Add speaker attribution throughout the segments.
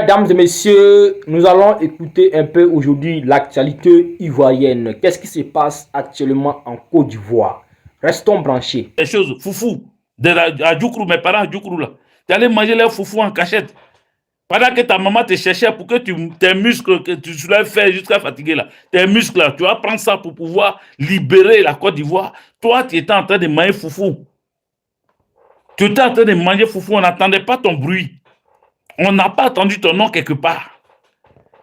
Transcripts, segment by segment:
Speaker 1: Mesdames et messieurs, nous allons écouter un peu aujourd'hui l'actualité ivoirienne. Qu'est-ce qui se passe actuellement en Côte d'Ivoire? Restons branchés.
Speaker 2: Des choses, foufou, à Djoukrou, mes parents à Djoukrou là. Tu allais manger les foufou en cachette. Pendant que ta maman te cherchait pour que tes muscles, que tu soulèves faire jusqu'à fatiguer là, tes muscles là, tu vas prendre ça pour pouvoir libérer la Côte d'Ivoire. Toi, tu étais en train de manger foufou. Tu étais en train de manger foufou, on n'entendait pas ton bruit. On n'a pas entendu ton nom quelque part.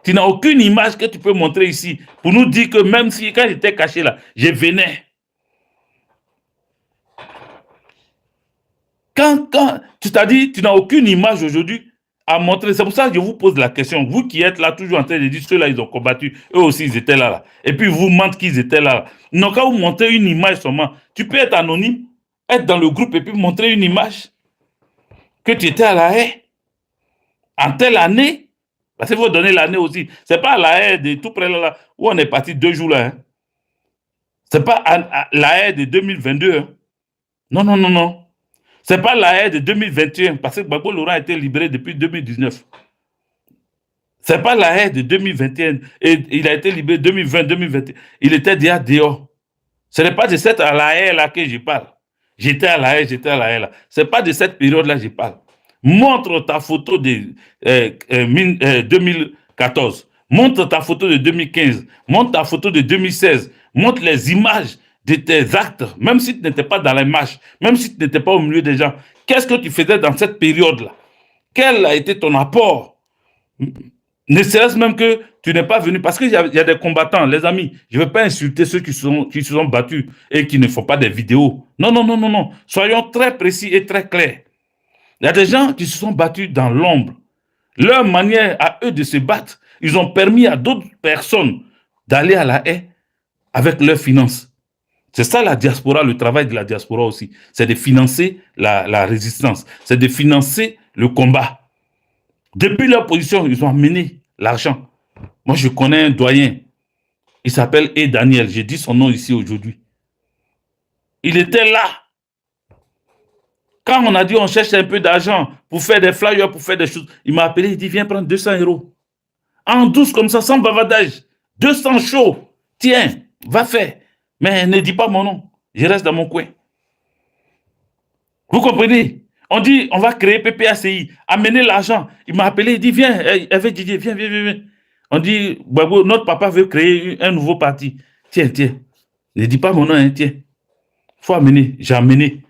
Speaker 2: Tu n'as aucune image que tu peux montrer ici pour nous dire que même si quand j'étais caché là, je venais. Quand tu t'as dit, tu n'as aucune image aujourd'hui à montrer. C'est pour ça que je vous pose la question. Vous qui êtes là, toujours en train de dire, ceux-là, ils ont combattu. Eux aussi, ils étaient là. Et puis, vous mentez qu'ils étaient là. Non, quand vous montrez une image seulement, tu peux être anonyme, être dans le groupe et puis montrer une image que tu étais à La Haye. En telle année, parce qu'il faut donner l'année aussi. Ce n'est pas à La Haye de tout près là, où on est parti 2 jours là. Hein. Ce n'est pas à La Haye de 2022. Hein. Non, non, non, non. Ce n'est pas La Haye de 2021, parce que Gbagbo Laurent a été libéré depuis 2019. Ce n'est pas La Haye de 2021, et il a été libéré 2020-2021. Il était déjà dehors. Ce n'est pas de cette La Haye là que je parle. J'étais à La Haye, j'étais à La Haye là. Ce n'est pas de cette période-là que je parle. Montre ta photo de 2014. Montre ta photo de 2015. Montre ta photo de 2016. Montre les images de tes actes, même si tu n'étais pas dans les marches, même si tu n'étais pas au milieu des gens. Qu'est-ce que tu faisais dans cette période-là? Quel a été ton apport? Ne serait-ce même que tu n'es pas venu, parce qu'il y a des combattants, les amis, je ne veux pas insulter ceux qui se sont battus et qui ne font pas des vidéos. Non, non, non, non, non. Soyons très précis et très clairs. Il y a des gens qui se sont battus dans l'ombre. Leur manière à eux de se battre, ils ont permis à d'autres personnes d'aller à La Haye avec leurs finances. C'est ça la diaspora, le travail de la diaspora aussi. C'est de financer la résistance. C'est de financer le combat. Depuis leur position, ils ont amené l'argent. Moi, je connais un doyen. Il s'appelle E. Daniel. J'ai dit son nom ici aujourd'hui. Il était là. Quand on a dit on cherche un peu d'argent pour faire des flyers, pour faire des choses, il m'a appelé, il dit viens prendre 200 €. En douce comme ça, sans bavardage. 200 chauds. Tiens, va faire. Mais ne dis pas mon nom. Je reste dans mon coin. Vous comprenez? On dit on va créer PPACI, amener l'argent. Il m'a appelé, il dit viens, Hervé Didier, viens, viens, viens. On dit Gbagbo, notre papa veut créer un nouveau parti. Tiens, tiens. Ne dis pas mon nom, hein, tiens. Faut amener. J'ai amené.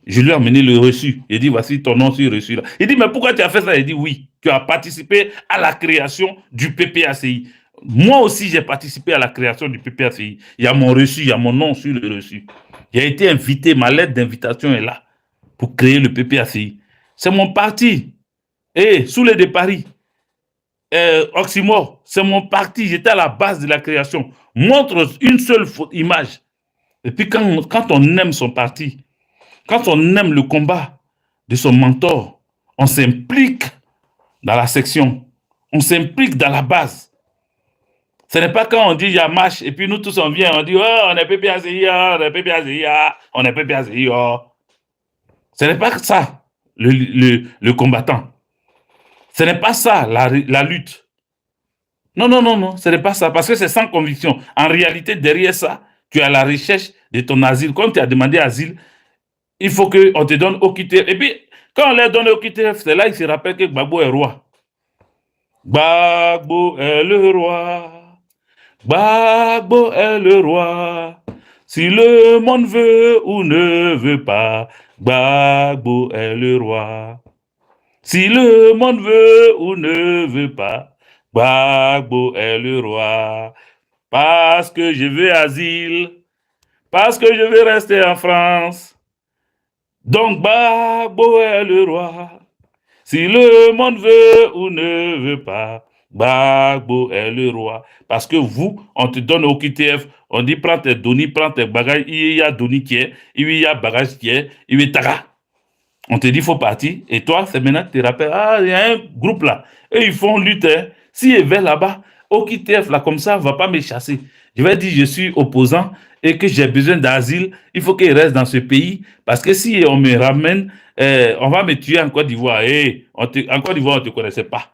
Speaker 2: Je lui ai amené le reçu. Il dit, voici ton nom sur le reçu là. Il dit, mais pourquoi tu as fait ça? Il dit, oui, tu as participé à la création du PPACI. Moi aussi, j'ai participé à la création du PPACI. Il y a mon reçu, il y a mon nom sur le reçu. J'ai été invité, ma lettre d'invitation est là pour créer le PPACI. C'est mon parti. Et sous les de Paris, Oxymore, c'est mon parti. J'étais à la base de la création. Montre une seule image. Et puis quand on aime son parti, quand on aime le combat de son mentor, on s'implique dans la section, on s'implique dans la base. Ce n'est pas quand on dit il y a marche et puis nous tous on vient, on dit oh, on est PPACI, on est PPACI, on est PPACI. Ce n'est pas ça le combattant. Ce n'est pas ça la lutte. Non, non, non, non, ce n'est pas ça parce que c'est sans conviction. En réalité, derrière ça, tu es à la recherche de ton asile. Quand tu as demandé asile, il faut qu'on te donne OQTF. Et puis, quand on leur donne OQTF, c'est là qu'ils se rappellent que Gbagbo est roi. Gbagbo est le roi. Gbagbo est le roi. Si le monde veut ou ne veut pas, Gbagbo est le roi. Si le monde veut ou ne veut pas, Gbagbo est le roi. Parce que je veux asile, parce que je veux rester en France. Donc Gbagbo est le roi. Si le monde veut ou ne veut pas, Gbagbo est le roi. Parce que vous, on te donne au QTF, on dit prends tes données, prends tes bagages, il y a données qui est, il y a bagages qui est, il y a taga. On te dit il faut partir, et toi, c'est maintenant que tu te rappelles, ah, il y a un groupe là, et ils font lutte. S'ils veulent là-bas, au QTF là, comme ça, ne va pas me chasser. Je vais dire je suis opposant et que j'ai besoin d'asile, il faut qu'il reste dans ce pays, parce que si on me ramène, on va me tuer en Côte d'Ivoire. En Côte d'Ivoire, on ne te connaissait pas.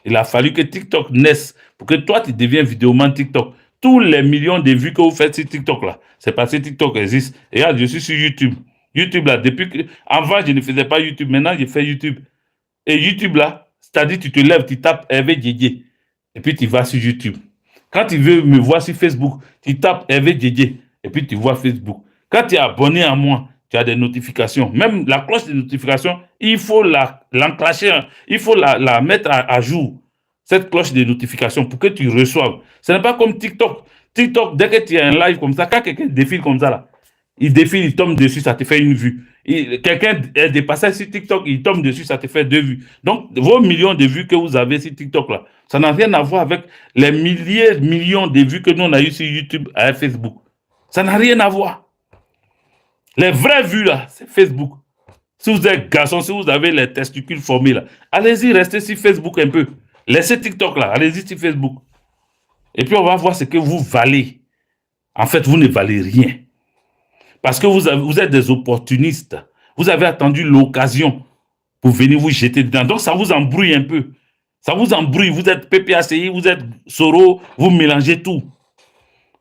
Speaker 2: Il a fallu que TikTok naisse pour que toi, tu deviens vidéoman TikTok. Tous les millions de vues que vous faites sur TikTok, là, c'est parce que TikTok existe. Et regarde, je suis sur YouTube. YouTube, là, depuis que... Avant, je ne faisais pas YouTube. Maintenant, je fais YouTube. Et YouTube, là, c'est-à-dire, tu te lèves, tu tapes Hervé Djedje. Et puis, tu vas sur YouTube. Quand tu veux me voir sur Facebook, tu tapes Hervé Djedje. Et puis, tu vois Facebook. Quand tu es abonné à moi, tu as des notifications. Même la cloche de notification, il faut l'enclencher. Il faut la mettre à jour. Cette cloche de notification pour que tu reçoives. Ce n'est pas comme TikTok. TikTok, dès que tu as un live comme ça, quand quelqu'un défile comme ça, là, il défile, il tombe dessus, ça te fait une vue. Quelqu'un est dépassé sur TikTok, il tombe dessus, ça te fait 2 vues. Donc, vos millions de vues que vous avez sur TikTok, là, ça n'a rien à voir avec les millions de vues que nous, on a eu sur YouTube et Facebook. Ça n'a rien à voir. Les vraies vues, là, c'est Facebook. Si vous êtes garçon, si vous avez les testicules formés, là, allez-y, restez sur Facebook un peu. Laissez TikTok, là, allez-y sur Facebook. Et puis, on va voir ce que vous valez. En fait, vous ne valez rien. Parce que vous êtes des opportunistes. Vous avez attendu l'occasion pour venir vous jeter dedans. Donc, ça vous embrouille un peu. Ça vous embrouille. Vous êtes PPACI, vous êtes Soro, vous mélangez tout.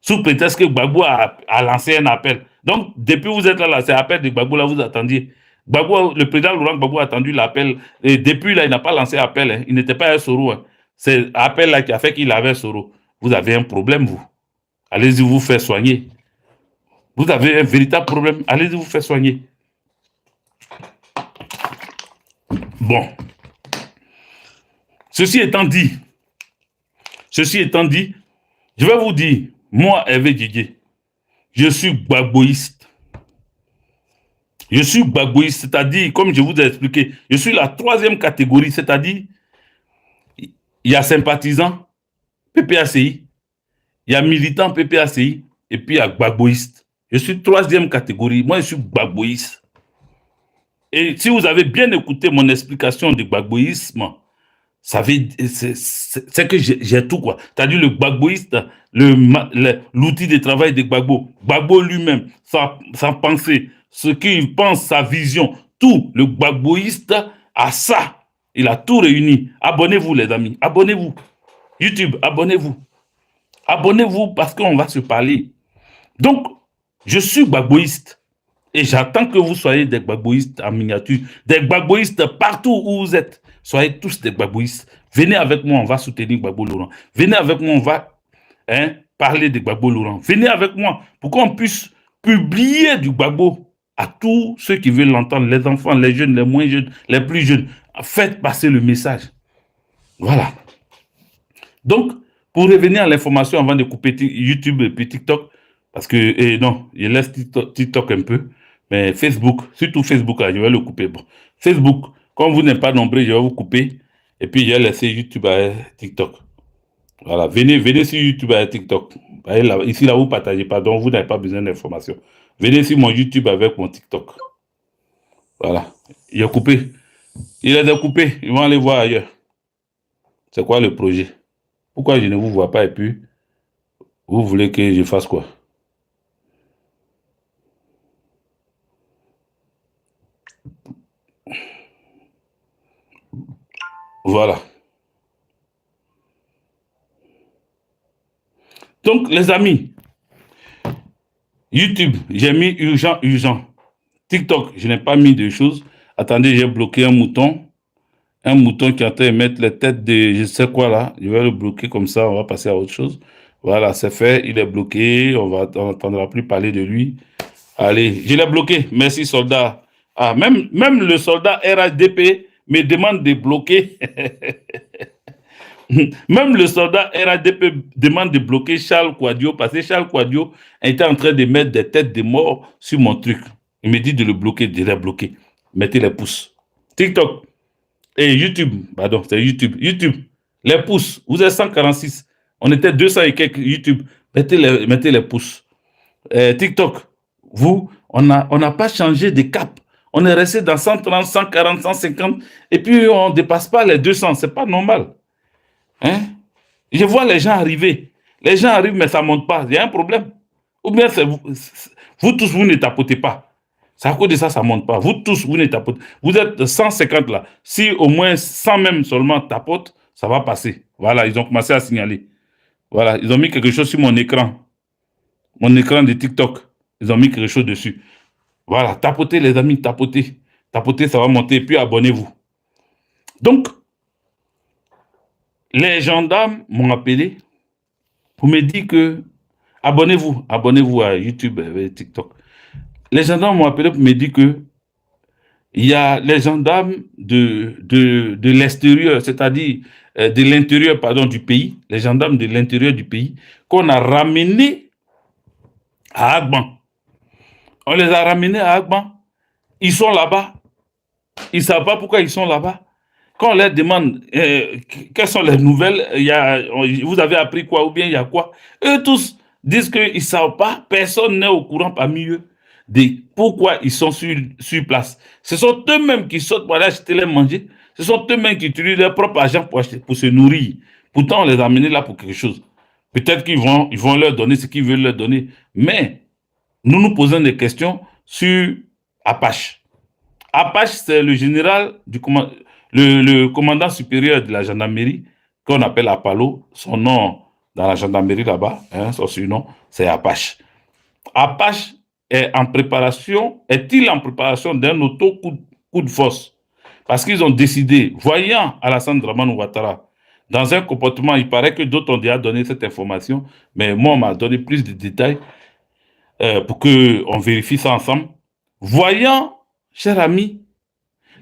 Speaker 2: Sous prétexte que Gbagbo a lancé un appel. Donc, depuis que vous êtes là, c'est l'appel de Gbagbo, là, vous attendiez. Gbagbo, le président Laurent Gbagbo a attendu l'appel. Et depuis, là, il n'a pas lancé appel. Hein. Il n'était pas un Soro. Hein. C'est l'appel là qui a fait qu'il avait un Soro. Vous avez un problème, vous. Allez-y vous faire soigner. Vous avez un véritable problème. Allez-y vous faire soigner. Bon. Ceci étant dit, je vais vous dire, moi, Hervé Djedje, je suis gbagboïste. Je suis gbagboïste, c'est-à-dire, comme je vous ai expliqué, je suis la 3e catégorie, c'est-à-dire, il y a sympathisants, PPACI, il y a militants PPACI, et puis il y a gbagboïste. Je suis 3e catégorie, moi je suis gbagboïste. Et si vous avez bien écouté mon explication du gbagboïsme, c'est que j'ai tout, quoi. C'est-à-dire le gbagboïste, l'outil de travail de Gbagbo, Gbagbo lui-même, sa pensée, ce qu'il pense, sa vision, tout, le gbagboïste a ça. Il a tout réuni. Abonnez-vous, les amis, abonnez-vous. YouTube, abonnez-vous. Abonnez-vous parce qu'on va se parler. Donc, je suis gbagboïste. Et j'attends que vous soyez des gbagboïstes en miniature, des gbagboïstes partout où vous êtes. Soyez tous des gbagboïstes. Venez avec moi, on va soutenir Gbagbo Laurent. Venez avec moi, on va parler de Gbagbo Laurent. Venez avec moi pour qu'on puisse publier du Gbagbo à tous ceux qui veulent l'entendre, les enfants, les jeunes, les moins jeunes, les plus jeunes. Faites passer le message. Voilà. Donc, pour revenir à l'information avant de couper YouTube et puis TikTok, parce que, non, je laisse TikTok un peu, mais Facebook, surtout Facebook, là, je vais le couper. Bon. Facebook, comme vous n'êtes pas nombreux, je vais vous couper. Et puis, je vais laisser YouTube et TikTok. Voilà, venez sur YouTube et TikTok. Là, ici, là, vous ne partagez pas, donc vous n'avez pas besoin d'informations. Venez sur mon YouTube avec mon TikTok. Voilà, il a coupé. Il a coupé, ils vont aller voir ailleurs. C'est quoi le projet? Pourquoi je ne vous vois pas et puis, vous voulez que je fasse quoi? Voilà. Donc, les amis, YouTube, j'ai mis urgent. TikTok, je n'ai pas mis de choses. Attendez, j'ai bloqué un mouton. Un mouton qui est en train de mettre les têtes de je sais quoi là. Je vais le bloquer comme ça, on va passer à autre chose. Voilà, c'est fait, il est bloqué. On n'entendra plus parler de lui. Allez, je l'ai bloqué. Merci, soldat. Ah, même le soldat RHDP me demande de bloquer. Même le soldat RADP demande de bloquer Charles Quadio parce que Charles Quadio était en train de mettre des têtes de mort sur mon truc. Il me dit de le bloquer, de les bloquer. Mettez les pouces. TikTok et YouTube, pardon, c'est YouTube. YouTube, les pouces. Vous êtes 146. On était 200 et quelques YouTube. Mettez les pouces. TikTok, vous, on n'a pas changé de cap. On est resté dans 130, 140, 150 et puis on ne dépasse pas les 200. C'est pas normal. Hein? Je vois les gens arriver. Les gens arrivent, mais ça ne monte pas. Il y a un problème. Ou bien vous tous, vous ne tapotez pas. C'est à cause de ça, ça ne monte pas. Vous tous, vous ne tapotez. Vous êtes 150 là. Si au moins 100 même seulement tapotent, ça va passer. Voilà, ils ont commencé à signaler. Voilà, ils ont mis quelque chose sur mon écran de TikTok. Ils ont mis quelque chose dessus. Voilà, tapotez les amis, tapotez. Tapotez, ça va monter, puis abonnez-vous. Donc, les gendarmes m'ont appelé pour me dire que abonnez-vous à YouTube et TikTok. Les gendarmes m'ont appelé pour me dire que il y a les gendarmes de l'extérieur, c'est-à-dire de l'intérieur, pardon, du pays, les gendarmes de l'intérieur du pays, qu'on a ramenés à Agban. On les a ramenés à Agban. Ils sont là-bas. Ils ne savent pas pourquoi ils sont là-bas. Quand on leur demande quelles sont les nouvelles, vous avez appris quoi ou bien il y a quoi, eux tous disent qu'ils ne savent pas, personne n'est au courant parmi eux de pourquoi ils sont sur place. Ce sont eux-mêmes qui sortent pour aller acheter les manger, ce sont eux-mêmes qui utilisent leur propre argent pour se nourrir. Pourtant, on les a amenés là pour quelque chose. Peut-être qu'ils vont leur donner ce qu'ils veulent leur donner, mais nous nous posons des questions sur Apache. Apache, c'est le général le commandant supérieur de la gendarmerie, qu'on appelle Apollo. Son nom dans la gendarmerie là-bas, son surnom, c'est Apache. Apache est-il en préparation d'un auto-coup de force? Parce qu'ils ont décidé, voyant Alassane Dramane Ouattara dans un comportement, il paraît que d'autres ont déjà donné cette information, mais moi, on m'a donné plus de détails pour qu'on vérifie ça ensemble. Voyant, cher ami,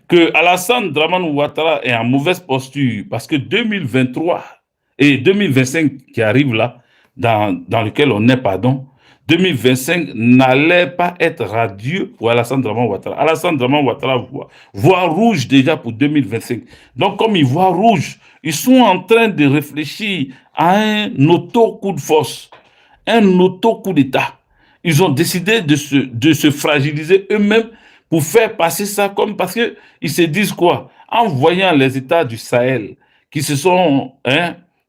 Speaker 2: que Alassane Dramane Ouattara est en mauvaise posture parce que 2023 et 2025 qui arrivent là, dans lequel on est, 2025 n'allait pas être radieux pour Alassane Dramane Ouattara. Alassane Dramane Ouattara voit rouge déjà pour 2025. Donc, comme ils voient rouge, ils sont en train de réfléchir à un auto-coup de force, un auto-coup d'État. Ils ont décidé de se fragiliser eux-mêmes pour faire passer ça comme, parce qu'ils se disent quoi? En voyant les États du Sahel qui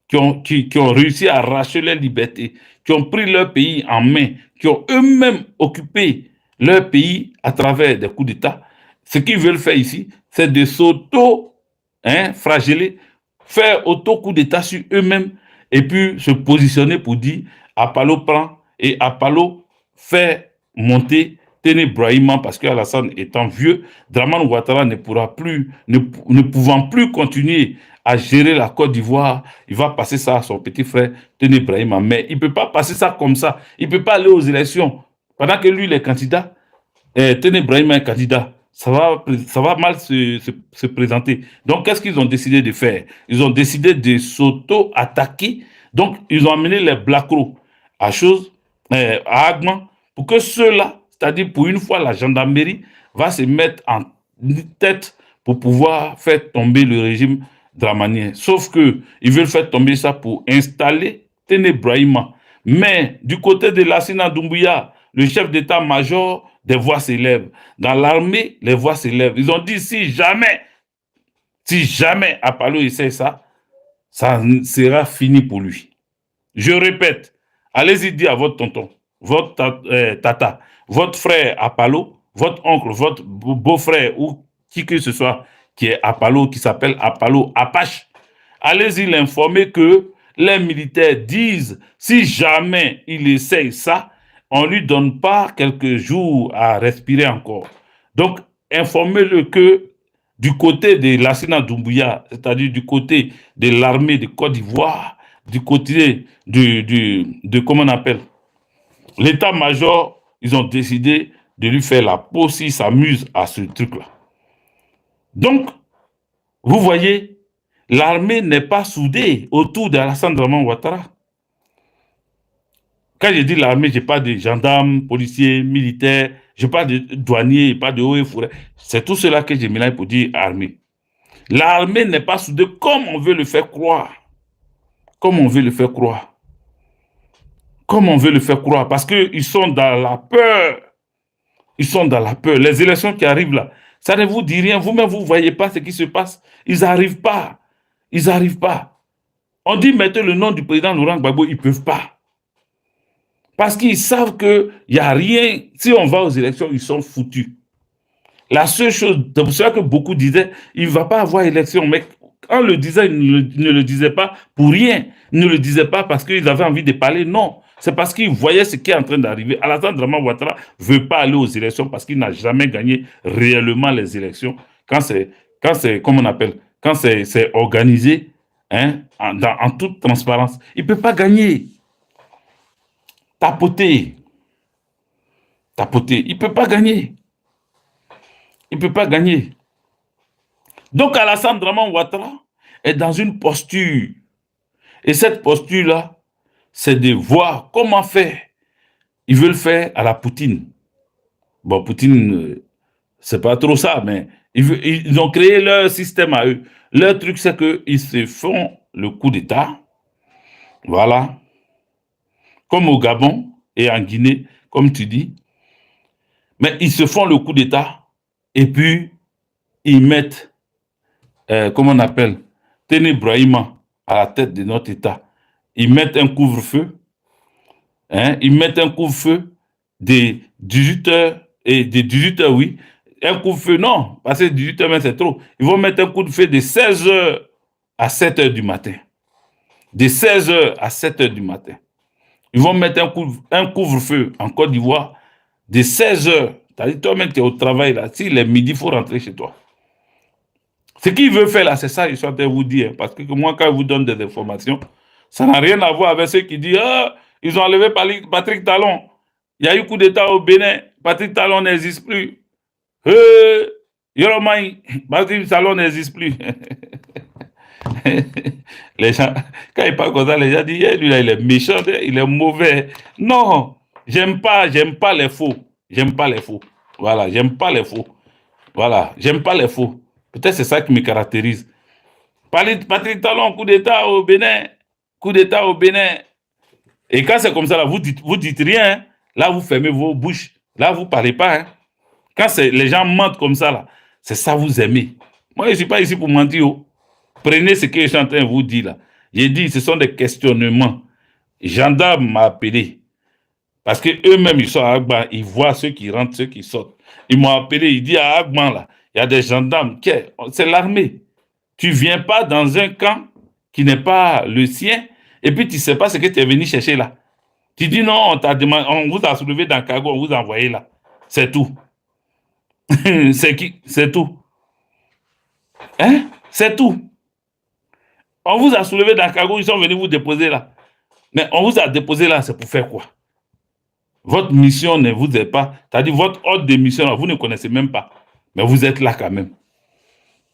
Speaker 2: qui ont réussi à arracher leur liberté, qui ont pris leur pays en main, qui ont eux-mêmes occupé leur pays à travers des coups d'État, ce qu'ils veulent faire ici, c'est de fragiler, faire auto-coup d'État sur eux-mêmes et puis se positionner pour dire Apollo prend et Apollo fait monter Téné Brahima parce qu'Alassane étant vieux, Dramane Ouattara ne pouvant plus continuer à gérer la Côte d'Ivoire, il va passer ça à son petit frère Téné Brahima. Mais il ne peut pas passer ça comme ça. Il ne peut pas aller aux élections. Pendant que lui, il est candidat, Téné Brahima est candidat. Ça va mal se présenter. Donc, qu'est-ce qu'ils ont décidé de faire? Ils ont décidé de s'auto-attaquer. Donc, ils ont amené les Blacros à Agman pour que ceux-là, c'est-à-dire pour une fois, la gendarmerie va se mettre en tête pour pouvoir faire tomber le régime dramanien. Sauf qu'ils veulent faire tomber ça pour installer Téné Brahima. Mais du côté de Lassina Doumbouya, le chef d'état-major, des voix s'élèvent. Dans l'armée, les voix s'élèvent. Ils ont dit si jamais Apollo essaie ça, ça sera fini pour lui. Je répète, allez-y dire à votre tonton, votre tata, votre frère Apollo, votre oncle, votre beau-frère ou qui que ce soit qui est Apollo, qui s'appelle Apollo Apache, allez-y l'informer que les militaires disent si jamais il essaye ça, on ne lui donne pas quelques jours à respirer encore. Donc, informez-le que du côté de Lassina Doumbouya, c'est-à-dire du côté de l'armée de Côte d'Ivoire, du côté de comment on appelle, l'état-major, ils ont décidé de lui faire la peau s'il s'amuse à ce truc-là. Donc, vous voyez, l'armée n'est pas soudée autour d'Alassane Dramane Ouattara. Quand je dis l'armée, je parle de gendarmes, policiers, militaires, je parle de douaniers, pas de hauts et forêts. C'est tout cela que je mélange pour dire armée. L'armée n'est pas soudée comme on veut le faire croire. Comme on veut le faire croire. Comme on veut le faire croire. Parce qu'ils sont dans la peur. Ils sont dans la peur. Les élections qui arrivent là, ça ne vous dit rien. Vous-même, vous ne voyez pas ce qui se passe. Ils n'arrivent pas. Ils n'arrivent pas. On dit mettez le nom du président Laurent Gbagbo, ils ne peuvent pas. Parce qu'ils savent qu'il n'y a rien. Si on va aux élections, ils sont foutus. La seule chose, c'est pour cela que beaucoup disaient, il ne va pas avoir élection. Mais En le disant, ils ne le disaient pas pour rien. Ils ne le disaient pas parce qu'ils avaient envie de parler. Non. C'est parce qu'ils voyaient ce qui est en train d'arriver. Alassane Draman Ouattara ne veut pas aller aux élections parce qu'il n'a jamais gagné réellement les élections. Quand c'est, comment on appelle, quand c'est organisé, hein, en toute transparence, il ne peut pas gagner. Tapoter. Il ne peut pas gagner. Il ne peut pas gagner. Donc Alassane Draman Ouattara est dans une posture. Et cette posture-là, c'est de voir comment faire. Ils veulent faire à la Poutine. Bon, Poutine, c'est pas trop ça, mais ils ont créé leur système à eux. Leur truc, c'est qu'ils se font le coup d'État. Voilà. Comme au Gabon et en Guinée, comme tu dis. Mais ils se font le coup d'État et puis ils mettent, comment on appelle, Tene Brahima à la tête de notre État. Ils mettent un couvre-feu. Hein, ils mettent un couvre-feu de 18h et de 18h, oui. Un couvre-feu, non, parce que 18h, c'est trop. Ils vont mettre un couvre-feu de 16h à 7h du matin. De 16h à 7h du matin. Ils vont mettre un couvre-feu en Côte d'Ivoire de 16h. C'est-à-dire, toi-même, tu es au travail, là. S'il est midi, il faut rentrer chez toi. Ce qu'il veut faire, là, c'est ça, je suis en train de vous dire. Parce que moi, quand je vous donne des informations, ça n'a rien à voir avec ceux qui disent « Ah, ils ont enlevé Patrick Talon. Il y a eu coup d'État au Bénin. Patrick Talon n'existe plus. Yoromai, Patrick Talon n'existe plus. » Les gens, quand ils parlent comme ça, les gens disent « Lui, là, il est méchant, il est mauvais. » Non, j'aime pas les faux. J'aime pas les faux. Voilà, j'aime pas les faux. Voilà, j'aime pas les faux. Peut-être c'est ça qui me caractérise. Patrick Talon, coup d'État au Bénin. Coup d'État au Bénin. Et quand c'est comme ça, là, vous dites rien. Hein. Là, vous fermez vos bouches. Là, vous ne parlez pas. Hein. Quand les gens mentent comme ça, là, c'est ça vous aimez. Moi, je ne suis pas ici pour mentir. Oh. Prenez ce que je suis en train de vous dire là. J'ai dit, ce sont des questionnements. Gendarme m'a appelé. Parce qu'eux-mêmes, ils sont à Agban. Ils voient ceux qui rentrent, ceux qui sortent. Ils m'ont appelé. Ils disent à Agban, là, il y a des gendarmes. C'est l'armée. Tu ne viens pas dans un camp qui n'est pas le sien. Et puis, tu ne sais pas ce que tu es venu chercher là. Tu dis non, on vous a soulevé dans Kago, on vous a envoyé là. C'est tout. C'est tout. Hein? C'est tout. On vous a soulevé dans Kago, ils sont venus vous déposer là. Mais on vous a déposé là, c'est pour faire quoi? Votre mission ne vous est pas. C'est-à-dire, votre ordre de mission, là, vous ne connaissez même pas. Mais vous êtes là quand même.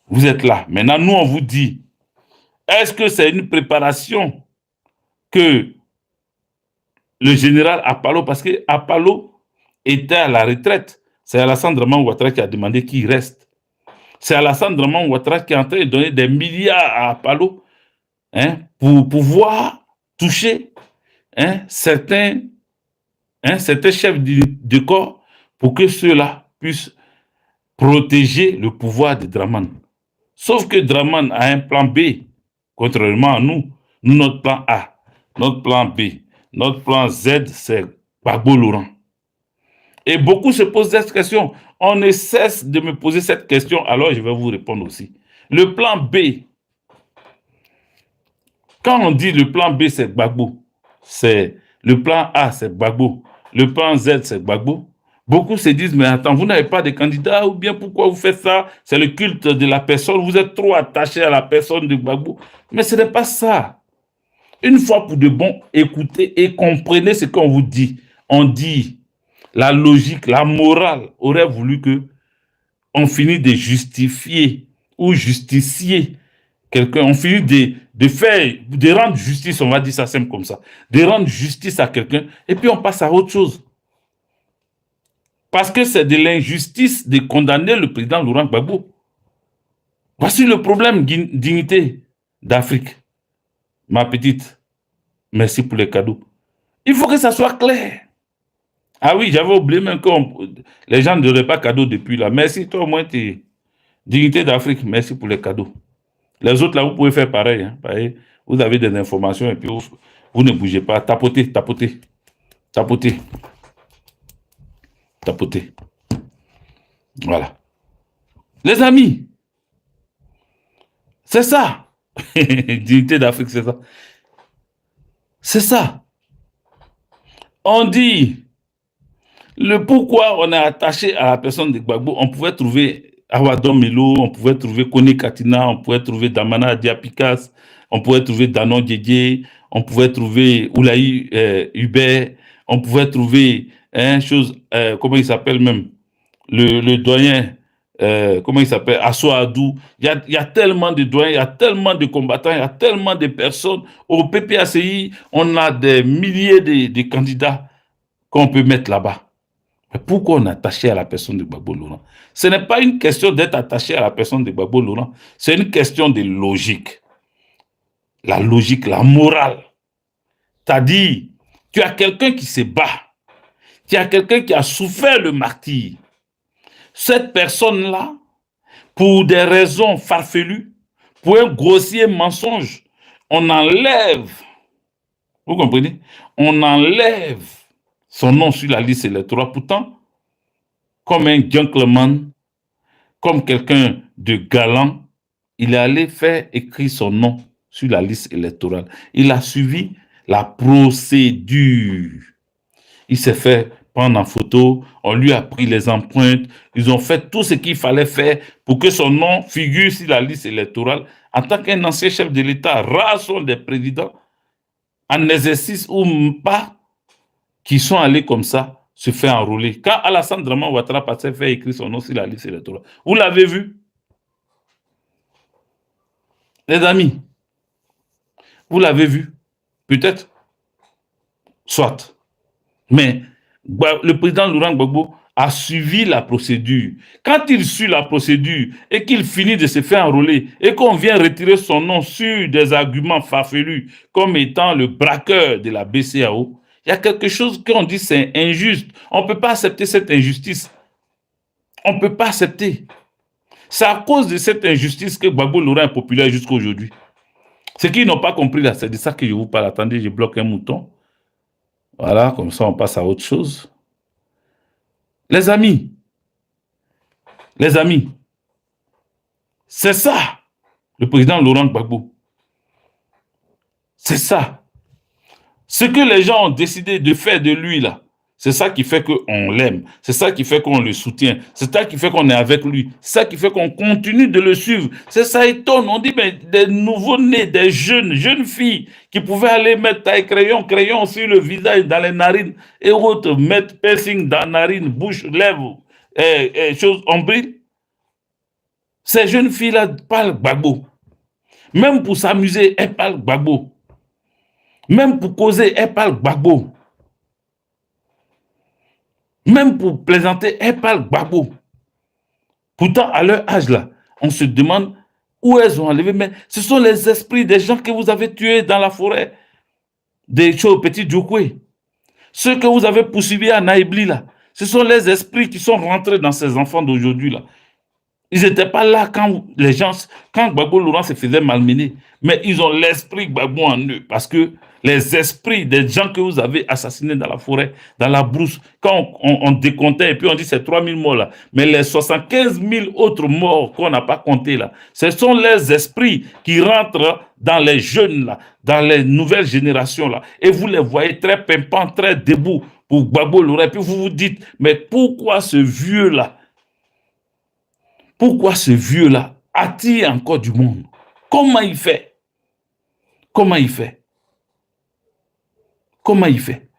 Speaker 2: Vous êtes là. Maintenant, nous, on vous dit, est-ce que c'est une préparation que le général Apalo, parce que Apalo était à la retraite, c'est Alassane Draman Ouattara qui a demandé qu'il reste. C'est Alassane Draman Ouattara qui est en train de donner des milliards à Apalo, hein, pour pouvoir toucher, hein, certains chefs de corps pour que ceux-là puissent protéger le pouvoir de Draman. Sauf que Draman a un plan B, contrairement à nous. Nous, notre plan A, notre plan B, notre plan Z, c'est Gbagbo Laurent. Et beaucoup se posent cette question. On ne cesse de me poser cette question, alors je vais vous répondre aussi. Le plan B, quand on dit le plan B, c'est Gbagbo, c'est le plan A, c'est Gbagbo, le plan Z, c'est Gbagbo. Beaucoup se disent, mais attends, vous n'avez pas de candidat, ou bien pourquoi vous faites ça? C'est le culte de la personne, vous êtes trop attaché à la personne de Gbagbo. Mais ce n'est pas ça. Une fois pour de bon, écoutez et comprenez ce qu'on vous dit. On dit, la logique, la morale aurait voulu que on finisse de justifier ou justicier quelqu'un. On finit de rendre justice, on va dire ça simple comme ça, de rendre justice à quelqu'un et puis on passe à autre chose. Parce que c'est de l'injustice de condamner le président Laurent Gbagbo. Voici le problème dignité d'Afrique. Ma petite, merci pour les cadeaux. Il faut que ça soit clair. Ah oui, j'avais oublié même que les gens ne donnaient pas cadeaux depuis là. Merci, toi au moins, dignité d'Afrique, merci pour les cadeaux. Les autres là, vous pouvez faire pareil. Hein. Vous avez des informations et puis vous ne bougez pas. Tapotez, tapotez, tapotez. Tapoter. Voilà. Les amis, c'est ça. Dignité d'Afrique, c'est ça. C'est ça. On dit le pourquoi on est attaché à la personne de Gbagbo. On pouvait trouver Awadon Melo, on pouvait trouver Kone Katina, on pouvait trouver Damana Diapikas, on pouvait trouver Danon Djedje, on pouvait trouver Oulaï Hubert, on pouvait trouver comment il s'appelle même, le doyen, comment il s'appelle, Asso Adou. Il y a tellement de doyens, il y a tellement de combattants, il y a tellement de personnes. Au PPACI, on a des milliers de candidats qu'on peut mettre là-bas. Mais pourquoi on est attaché à la personne de Gbagbo Laurent? Ce n'est pas une question d'être attaché à la personne de Gbagbo Laurent, c'est une question de logique. La logique, la morale. C'est-à-dire, tu as quelqu'un qui se bat, tu as quelqu'un qui a souffert le martyre. Cette personne-là, pour des raisons farfelues, pour un grossier mensonge, on enlève, vous comprenez? On enlève son nom sur la liste électorale. Pourtant, comme un gentleman, comme quelqu'un de galant, il est allé faire écrire son nom sur la liste électorale. Il a suivi la procédure. Il s'est fait prendre en photo, on lui a pris les empreintes, ils ont fait tout ce qu'il fallait faire pour que son nom figure sur la liste électorale. En tant qu'un ancien chef de l'État, rares sont des présidents en exercice ou pas qui sont allés comme ça se faire enrôler. Quand Alassane Draman Ouattara passait faire écrire son nom sur la liste électorale, vous l'avez vu? Les amis, vous l'avez vu? Peut-être. Soit. Mais le président Laurent Gbagbo a suivi la procédure. Quand il suit la procédure et qu'il finit de se faire enrôler et qu'on vient retirer son nom sur des arguments farfelus comme étant le braqueur de la BCAO, il y a quelque chose qu'on dit c'est injuste. On ne peut pas accepter cette injustice. On ne peut pas accepter. C'est à cause de cette injustice que Gbagbo Laurent est populaire jusqu'à aujourd'hui. Ce qu'ils n'ont pas compris là, c'est de ça que je vous parle. Attendez, je bloque un mouton. Voilà, comme ça on passe à autre chose. Les amis, c'est ça, le président Laurent Gbagbo. C'est ça. Ce que les gens ont décidé de faire de lui là, c'est ça qui fait qu'on l'aime, c'est ça qui fait qu'on le soutient, c'est ça qui fait qu'on est avec lui, c'est ça qui fait qu'on continue de le suivre. C'est ça étonne, on dit ben, des nouveaux-nés, des jeunes filles qui pouvaient aller mettre taille crayon sur le visage, dans les narines, et autres mettre piercing dans narines, bouche, lèvres, choses ombriles. Ces jeunes filles-là parlent Gbagbo. Même pour s'amuser, elles parlent Gbagbo. Même pour causer, elles parlent Gbagbo. Même pour plaisanter, elles parlent Gbagbo. Pourtant, à leur âge là, on se demande où elles ont enlevé. Mais ce sont les esprits des gens que vous avez tués dans la forêt, des choses petits Djoukoué. Ceux que vous avez poursuivis à Naïbli là, ce sont les esprits qui sont rentrés dans ces enfants d'aujourd'hui là. Ils n'étaient pas là quand les gens, quand Gbagbo Laurent se faisait malmener, mais ils ont l'esprit Gbagbo en eux, parce que les esprits des gens que vous avez assassinés dans la forêt, dans la brousse, quand on décomptait, et puis on dit c'est 3000 morts là, mais les 75 000 autres morts qu'on n'a pas comptés là, ce sont les esprits qui rentrent dans les jeunes là, dans les nouvelles générations là, et vous les voyez très pimpants, très debout pour Gbagbo Laurent, et puis vous vous dites, mais pourquoi ce vieux là, pourquoi ce vieux-là attire encore du monde? Comment il fait? Comment il fait? Comment il fait?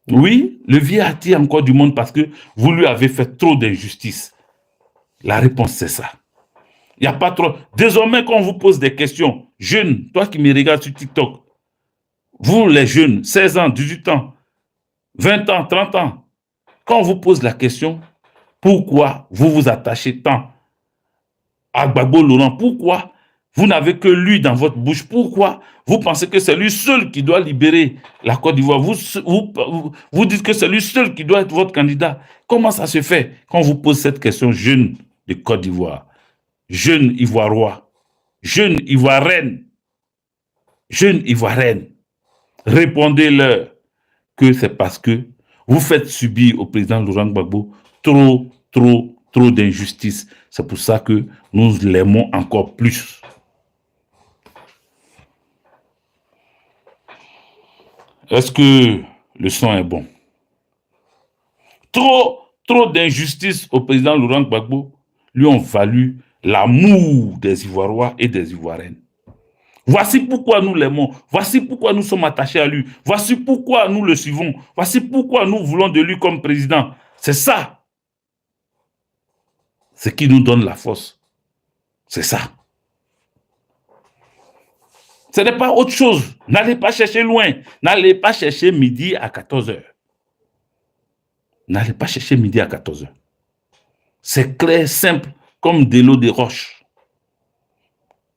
Speaker 2: Oui, le vieux attire encore du monde parce que vous lui avez fait trop d'injustice. La réponse, c'est ça. Il n'y a pas trop. Désormais, quand on vous pose des questions, jeunes, toi qui me regardes sur TikTok, vous les jeunes, 16 ans, 18 ans, 20 ans, 30 ans, quand on vous pose la question, pourquoi vous vous attachez tant à Gbagbo Laurent? Pourquoi vous n'avez que lui dans votre bouche? Pourquoi vous pensez que c'est lui seul qui doit libérer la Côte d'Ivoire? Vous dites que c'est lui seul qui doit être votre candidat. Comment ça se fait quand on vous pose cette question, jeune de Côte d'Ivoire, jeune Ivoirois, jeune Ivoirienne, jeune Ivoirienne? Répondez-leur que c'est parce que vous faites subir au président Laurent Gbagbo trop d'injustice. C'est pour ça que nous l'aimons encore plus. Est-ce que le son est bon? Trop d'injustices au président Laurent Gbagbo lui ont valu l'amour des Ivoiriens et des Ivoiriennes. Voici pourquoi nous l'aimons. Voici pourquoi nous sommes attachés à lui. Voici pourquoi nous le suivons. Voici pourquoi nous voulons de lui comme président. C'est ça. Ce qui nous donne la force. C'est ça. Ce n'est pas autre chose. N'allez pas chercher loin. N'allez pas chercher midi à 14h. N'allez pas chercher midi à 14h. C'est clair, simple, comme de l'eau de roche.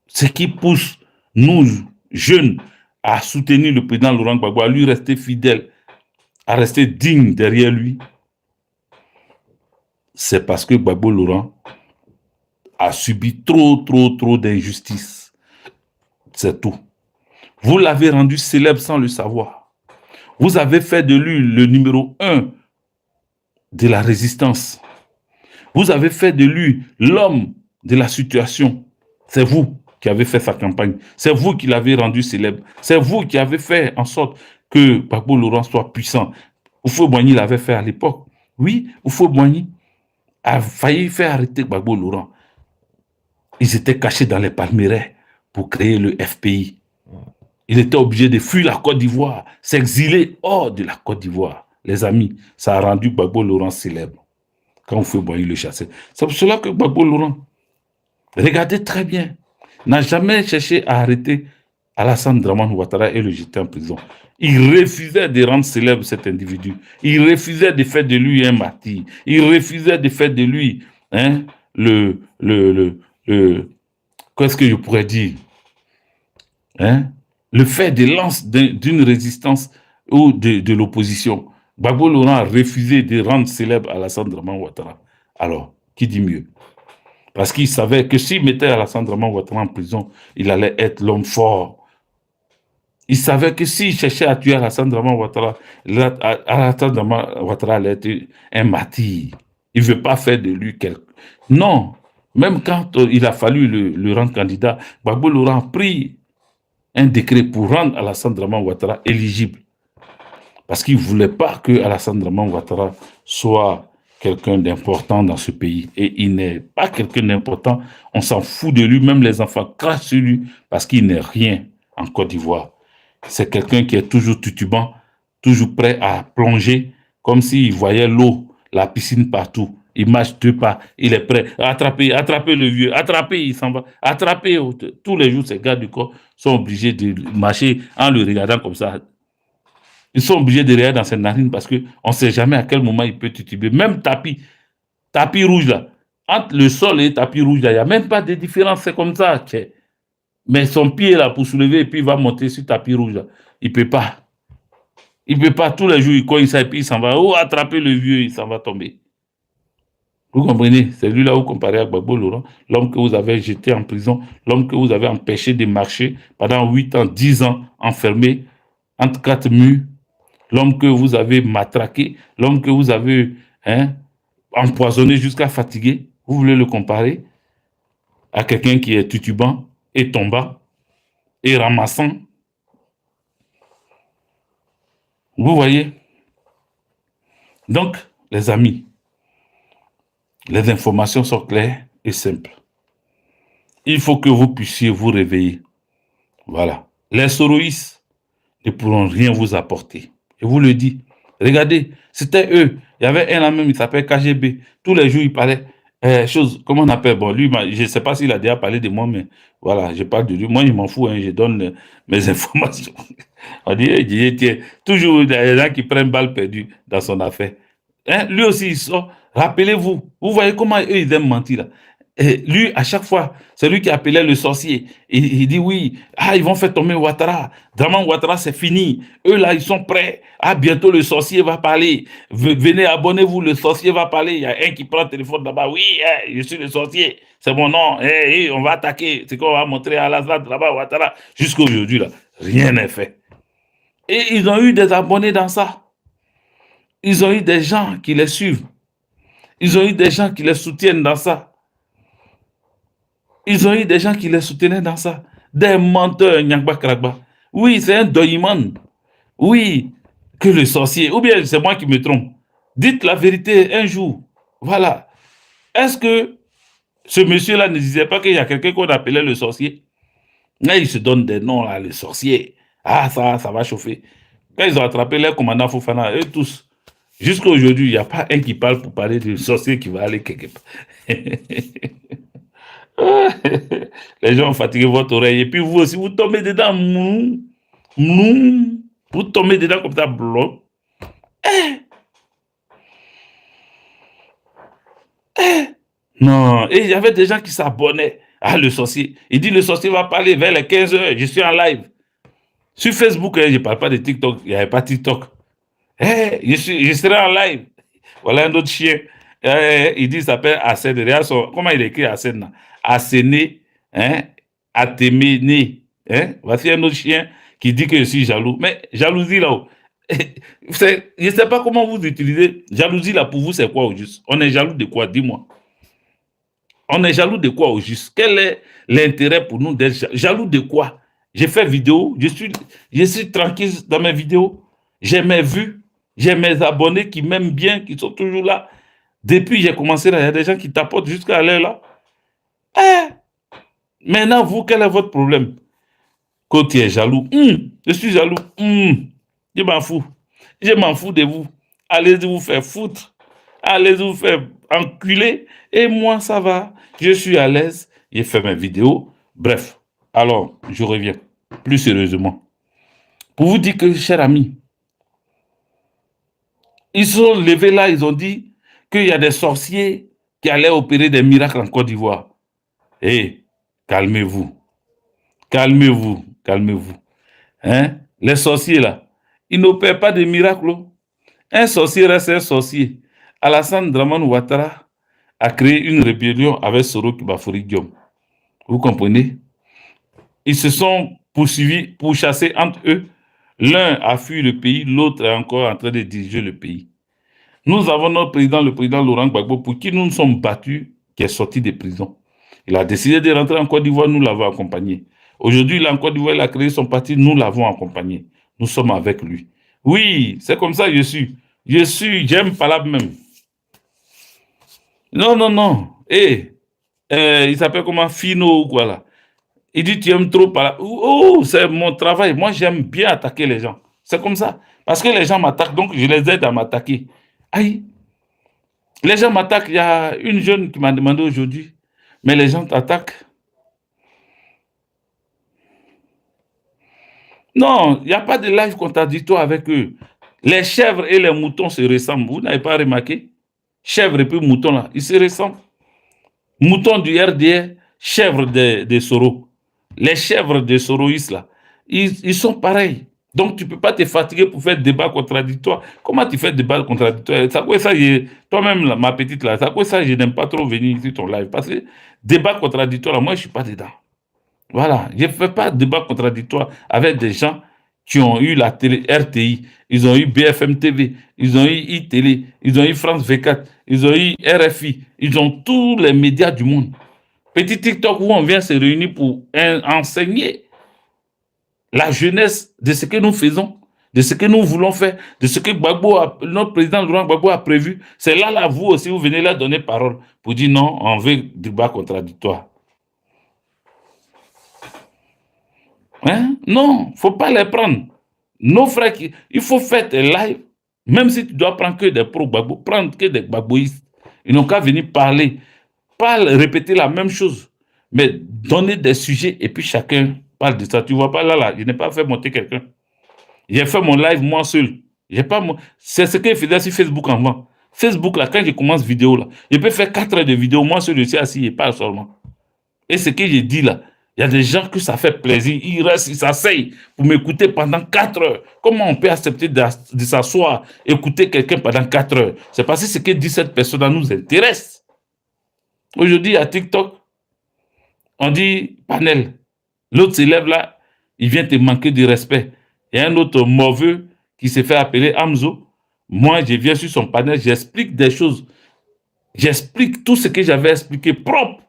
Speaker 2: Ce qui pousse nous, jeunes, à soutenir le président Laurent Gbagbo, à lui rester fidèle, à rester digne derrière lui, c'est parce que Gbagbo Laurent a subi trop d'injustices. C'est tout. Vous l'avez rendu célèbre sans le savoir. Vous avez fait de lui le numéro 1 de la résistance. Vous avez fait de lui l'homme de la situation. C'est vous qui avez fait sa campagne. C'est vous qui l'avez rendu célèbre. C'est vous qui avez fait en sorte que Gbagbo Laurent soit puissant. Houphouët-Boigny l'avait fait à l'époque. Oui, Houphouët-Boigny a failli faire arrêter Gbagbo Laurent. Ils étaient cachés dans les palmeraies pour créer le FPI. Il était obligé de fuir la Côte d'Ivoire, s'exiler hors de la Côte d'Ivoire. Les amis, ça a rendu Gbagbo Laurent célèbre. Quand Houphouët-Boigny le chassait. C'est pour cela que Gbagbo Laurent, regardez très bien, n'a jamais cherché à arrêter Alassane Dramane Ouattara et le jeter en prison. Il refusait de rendre célèbre cet individu. Il refusait de faire de lui un martyr. Il refusait de faire de lui qu'est-ce que je pourrais dire, le fait de lance d'une résistance ou de l'opposition. Gbagbo Laurent a refusé de rendre célèbre Alassane Dramane Ouattara. Alors, qui dit mieux? Parce qu'il savait que s'il mettait Alassane Dramane Ouattara en prison, il allait être l'homme fort. Il savait que s'il cherchait à tuer Alassane Dramane Ouattara, Alassane Dramane Ouattara allait être un martyr. Il ne veut pas faire de lui quelqu'un. Non. Même quand il a fallu le rendre candidat, Gbagbo Laurent a pris un décret pour rendre Alassane Dramane Ouattara éligible. Parce qu'il ne voulait pas que Alassane Dramane Ouattara soit quelqu'un d'important dans ce pays. Et il n'est pas quelqu'un d'important. On s'en fout de lui. Même les enfants crachent sur lui parce qu'il n'est rien en Côte d'Ivoire. C'est quelqu'un qui est toujours titubant, toujours prêt à plonger, comme s'il voyait l'eau, la piscine partout. Il marche 2 pas, il est prêt à attraper le vieux, attraper, il s'en va, attraper. Tous les jours, ces gars du corps sont obligés de marcher en le regardant comme ça. Ils sont obligés de regarder dans ses narines parce qu'on ne sait jamais à quel moment il peut tituber. Même tapis rouge là, entre le sol et le tapis rouge là, il n'y a même pas de différence, c'est comme ça. Mais son pied là pour soulever et puis il va monter sur le tapis rouge là, il ne peut pas. Il ne peut pas, tous les jours il cogne ça et puis il s'en va. Oh, attraper le vieux, il s'en va tomber. Vous comprenez? C'est lui là où comparé à Gbagbo Laurent, l'homme que vous avez jeté en prison, l'homme que vous avez empêché de marcher pendant 8 ans, 10 ans, enfermé entre 4 murs, l'homme que vous avez matraqué, l'homme que vous avez empoisonné jusqu'à fatiguer. Vous voulez le comparer à quelqu'un qui est titubant et tombant et ramassant? Vous voyez? Donc, les amis, les informations sont claires et simples. Il faut que vous puissiez vous réveiller. Voilà. Les soroïstes ne pourront rien vous apporter. Je vous le dis. Regardez, c'était eux. Il y avait un là même, il s'appelle KGB. Tous les jours, il parlait comment on appelle? Bon, lui, je ne sais pas s'il a déjà parlé de moi, mais voilà, je parle de lui. Moi, je m'en fous, je donne mes informations. On dit, tiens, toujours des gens qui prennent balle perdue dans son affaire. Lui aussi, il sort. Rappelez-vous, vous voyez comment eux, ils aiment mentir là. Et lui, à chaque fois, c'est lui qui appelait le sorcier. Il dit oui, ils vont faire tomber Ouattara. Dramane Ouattara, c'est fini. Eux là, ils sont prêts. Bientôt le sorcier va parler. Venez, abonnez-vous, le sorcier va parler. Il y a un qui prend le téléphone là-bas. Oui, je suis le sorcier. C'est mon nom. On va attaquer. C'est qu'on va montrer à Alassane Dramane Ouattara. Jusqu'à aujourd'hui, là, rien n'est fait. Et ils ont eu des abonnés dans ça. Ils ont eu des gens qui les suivent. Ils ont eu des gens qui les soutiennent dans ça. Ils ont eu des gens qui les soutenaient dans ça. Des menteurs, Nyangba Kragba. Oui, c'est un doyman. Oui, que le sorcier, ou bien c'est moi qui me trompe. Dites la vérité un jour. Voilà. Est-ce que ce monsieur-là ne disait pas qu'il y a quelqu'un qu'on appelait le sorcier? Là, il se donne des noms, là, le sorcier. Ah, ça va chauffer. Quand ils ont attrapé les commandants Fofana, eux tous, jusqu'à aujourd'hui, il n'y a pas un qui parle pour parler du sorcier qui va aller quelque part. Les gens ont fatigué votre oreille. Et puis vous aussi, vous tombez dedans. Vous tombez dedans comme ça, blanc. Non, et il y avait des gens qui s'abonnaient. Ah, le sorcier. Il dit, le sorcier va parler vers les 15 heures. Je suis en live. Sur Facebook, je ne parle pas de TikTok. Il n'y avait pas TikTok. Je serai en live. Voilà un autre chien. Il dit, il s'appelle Asen. Comment il écrit Asen? Asené, hein? Atéméné. Hein? Voici un autre chien qui dit que je suis jaloux. Mais jalousie là-haut. Je ne sais pas comment vous utilisez. Jalousie là, pour vous, c'est quoi au juste? On est jaloux de quoi? Dis-moi. On est jaloux de quoi au juste? Quel est l'intérêt pour nous d'être jaloux de quoi? J'ai fait vidéo, je suis tranquille dans mes vidéos. J'ai mes vues, j'ai mes abonnés qui m'aiment bien, qui sont toujours là. Depuis que j'ai commencé là, il y a des gens qui tapotent jusqu'à l'heure là. Maintenant, vous, quel est votre problème? Quand tu es jaloux, je suis jaloux, je m'en fous. Je m'en fous de vous. Allez vous faire foutre. Allez vous faire enculer. Et moi, ça va. Je suis à l'aise. J'ai fait mes vidéos. Bref. Alors, je reviens. Plus sérieusement. Pour vous dire que, cher ami, ils sont levés là, ils ont dit qu'il y a des sorciers qui allaient opérer des miracles en Côte d'Ivoire. Calmez-vous. Calmez-vous. Calmez-vous. Hein? Les sorciers là, ils n'opèrent pas de miracles. Un sorcier reste un sorcier. Alassane Dramane Ouattara a créé une rébellion avec Soro Kibafori Diom. Vous comprenez? Ils se sont poursuivis, pourchassés entre eux. L'un a fui le pays, l'autre est encore en train de diriger le pays. Nous avons notre président, le président Laurent Gbagbo, pour qui nous nous sommes battus, qui est sorti de prison. Il a décidé de rentrer en Côte d'Ivoire, nous l'avons accompagné. Aujourd'hui, il est en Côte d'Ivoire, il a créé son parti, nous l'avons accompagné. Nous sommes avec lui. Oui, c'est comme ça que je suis. J'aime Palab même. Non. Il s'appelle comment? Fino ou quoi là? Il dit, tu aimes trop Palab. Oh, c'est mon travail. Moi, j'aime bien attaquer les gens. C'est comme ça. Parce que les gens m'attaquent, donc je les aide à m'attaquer. Aïe. Les gens m'attaquent. Il y a une jeune qui m'a demandé aujourd'hui, mais les gens t'attaquent. Non, il n'y a pas de live contradictoire avec eux. Les chèvres et les moutons se ressemblent. Vous n'avez pas remarqué? Chèvre et puis mouton là, ils se ressemblent. Mouton du RDR, chèvre de Soro. Les chèvres de Soroïs là, ils sont pareils. Donc tu ne peux pas te fatiguer pour faire débat contradictoire. Comment tu fais débat contradictoire? Ça quoi ça, toi-même là, ma petite là, ça quoi ça, je n'aime pas trop venir sur ton live. Parce que débat contradictoire, là, moi je ne suis pas dedans. Voilà, je ne fais pas de débat contradictoire avec des gens qui ont eu la télé RTI, ils ont eu BFM TV, ils ont eu iTélé, ils ont eu France 24, ils ont eu RFI, ils ont tous les médias du monde. Petit TikTok où on vient se réunir pour enseigner la jeunesse de ce que nous faisons, de ce que nous voulons faire, de ce que notre président Laurent Gbagbo a prévu. C'est là, vous aussi, vous venez là donner parole pour dire non, on veut débat contradictoire. Hein? Non, il ne faut pas les prendre. Nos frères, il faut faire des lives, même si tu dois prendre que des pro-Gbagbo, prendre que des Gbagboïstes. Ils n'ont qu'à venir parler, pas répéter la même chose, mais donner des sujets et puis chacun parle de ça. Tu ne vois pas là, je n'ai pas fait monter quelqu'un. J'ai fait mon live moi seul. C'est ce que je faisais sur Facebook avant. Facebook, là, quand je commence vidéo, là, je peux faire 4 heures de vidéo, moi seul, je suis assis et parle seulement. Et ce que j'ai dit là, il y a des gens que ça fait plaisir. Ils restent, ils s'asseyent pour m'écouter pendant 4 heures. Comment on peut accepter de s'asseoir, écouter quelqu'un pendant 4 heures? C'est parce que ce que dit cette personne nous intéresse. Aujourd'hui, à TikTok, on dit panel. L'autre s'élève là, il vient te manquer de respect. Il y a un autre mauvais qui s'est fait appeler Hamzo. Moi, je viens sur son panel, j'explique des choses. J'explique tout ce que j'avais expliqué propre,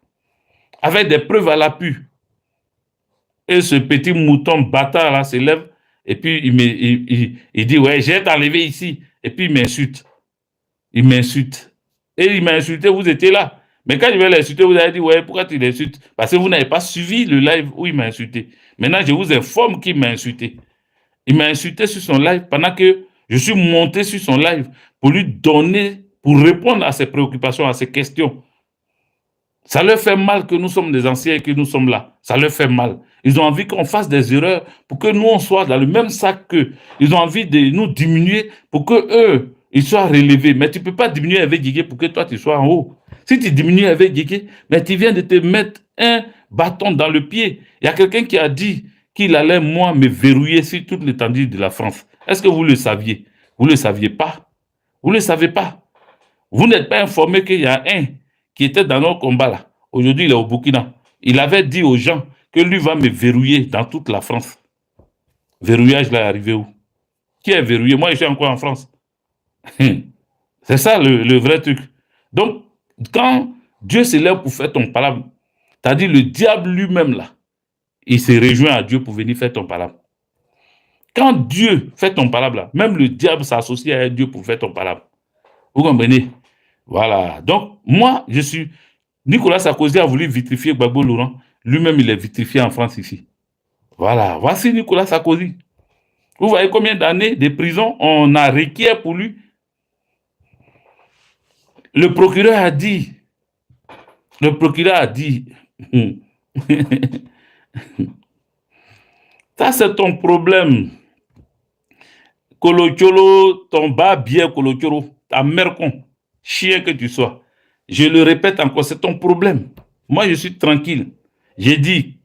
Speaker 2: avec des preuves à l'appui. Et ce petit mouton bâtard là se lève Et puis, il dit, ouais, j'ai t'enlevé ici. Et puis, il m'insulte. Il m'insulte. Et il m'a insulté, vous étiez là. Mais quand je vais l'insulter, vous avez dit, ouais, pourquoi tu l'insultes? Parce que vous n'avez pas suivi le live où il m'a insulté. Maintenant, je vous informe qu'il m'a insulté. Il m'a insulté sur son live pendant que je suis monté sur son live pour lui donner, pour répondre à ses préoccupations, à ses questions. Ça leur fait mal que nous sommes des anciens et que nous sommes là. Ça leur fait mal. Ils ont envie qu'on fasse des erreurs pour que nous, on soit dans le même sac qu'eux. Ils ont envie de nous diminuer pour que eux, ils soient relevés. Mais tu ne peux pas diminuer avec Guigué pour que toi, tu sois en haut. Si tu diminues avec Guigué, mais tu viens de te mettre un bâton dans le pied. Il y a quelqu'un qui a dit qu'il allait, moi, me verrouiller sur toute l'étendue de la France. Est-ce que vous le saviez? Vous ne le saviez pas? Vous ne le savez pas? Vous n'êtes pas informé qu'il y a un qui était dans nos combats là. Aujourd'hui, il est au Burkina. Il avait dit aux gens que lui va me verrouiller dans toute la France. Verrouillage là est arrivé où? Qui est verrouillé? Moi, je suis encore en France. C'est ça le vrai truc. Donc, quand Dieu se lève pour faire ton palabre, t'as dit le diable lui-même là, il se rejoint à Dieu pour venir faire ton palabre. Quand Dieu fait ton palabre là, même le diable s'associe à Dieu pour faire ton palabre. Vous comprenez? Voilà. Donc, moi, je suis... Nicolas Sarkozy a voulu vitrifier Gbagbo Laurent. Lui-même, il est vitrifié en France ici. Voilà. Voici Nicolas Sarkozy. Vous voyez combien d'années de prison on a requis pour lui? Le procureur a dit... Ça, c'est ton problème. Kolocholo, ton bas bien Kolocholo, ta mère con, chien que tu sois. Je le répète encore, c'est ton problème. Moi, je suis tranquille. J'ai dit,